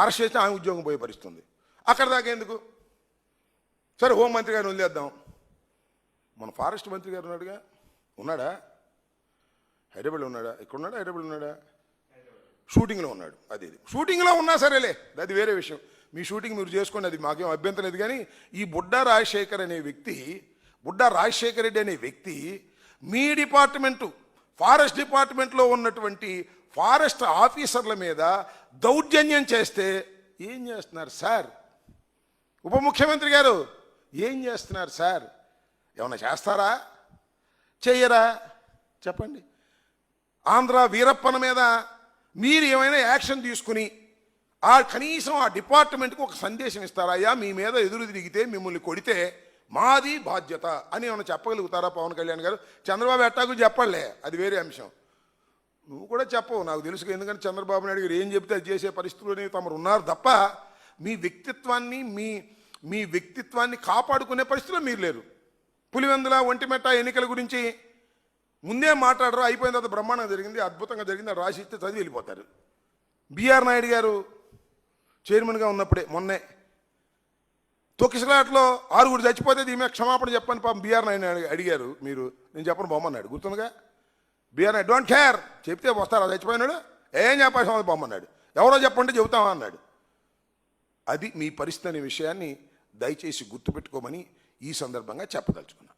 Arrest చేస్తే ఆమె ఉద్యోగం పోయే పరిస్థితి ఉంది. అక్కడ దాకా ఎందుకు? సరే హోంమంత్రి గారిని వదిలేద్దాం. మన ఫారెస్ట్ మంత్రి గారు ఉన్నాడుగా, ఉన్నాడా? హైదరాబాద్లో ఉన్నాడా? ఇక్కడ ఉన్నాడా? హైదరాబాద్లో ఉన్నాడా? షూటింగ్లో ఉన్నాడు. అది షూటింగ్లో ఉన్నా సరేలే, అది వేరే విషయం. మీ షూటింగ్ మీరు చేసుకోండి, అది మాకేం అభ్యంతరం లేదు. కానీ ఈ బుడ్డా రాజశేఖర్ రెడ్డి అనే వ్యక్తి మీ డిపార్ట్మెంటు ఫారెస్ట్ డిపార్ట్మెంట్లో ఉన్నటువంటి ఫారెస్ట్ ఆఫీసర్ల మీద దౌర్జన్యం చేస్తే ఏం చేస్తున్నారు సార్? ఉప ముఖ్యమంత్రి గారు ఏం చేస్తున్నారు సార్? ఏమన్నా చేస్తారా? చెయ్యరా? చెప్పండి. ఆంధ్ర వీరప్పన మీద మీరు ఏమైనా యాక్షన్ తీసుకుని కనీసం ఆ డిపార్ట్మెంట్కి ఒక సందేశం ఇస్తారా? అయ్యా మీ మీద ఎదురు తిరిగితే మిమ్మల్ని కొడితే మాది బాధ్యత అని ఏమైనా చెప్పగలుగుతారా పవన్ కళ్యాణ్ గారు? చంద్రబాబు ఎట్టాకు చెప్పలే, అది వేరే అంశం. నువ్వు కూడా చెప్పవు, నాకు తెలుసు. ఎందుకంటే చంద్రబాబు నాయుడు గారు ఏం చెప్తే అది చేసే పరిస్థితుల్లోనే తమరు ఉన్నారు తప్ప మీ వ్యక్తిత్వాన్ని కాపాడుకునే పరిస్థితిలో మీరు లేరు. పులివెందుల ఒంటిమిట్ట ఎన్నికల గురించి ముందే మాట్లాడరు, అయిపోయిన తర్వాత బ్రహ్మాండంగా జరిగింది, అద్భుతంగా జరిగింది, అది రాసి ఇస్తే చదివి వెళ్ళిపోతారు. బిఆర్ నాయుడు గారు చైర్మన్గా ఉన్నప్పుడే మొన్నే తొక్కిసలాట్లో 6 చచ్చిపోతే దీని క్షమాపణ చెప్పని పాపం బిఆర్ నాయుడు అడిగారు. మీరు నేను చెప్పను బొమ్మన్నాడు, గుర్తుందిగా? బిఆర్ నాయుడు డోంట్ కేర్, చెప్తే వస్తారా చచ్చిపోయినాడు, ఏం చెప్పాల్సిన బొమ్మన్నాడు. ఎవరో చెప్పంటే చెబుతామా అన్నాడు. అది మీ పరిస్థితి అనే విషయాన్ని దయచేసి గుర్తుపెట్టుకోమని ఈ సందర్భంగా చెప్పదలుచుకున్నాను.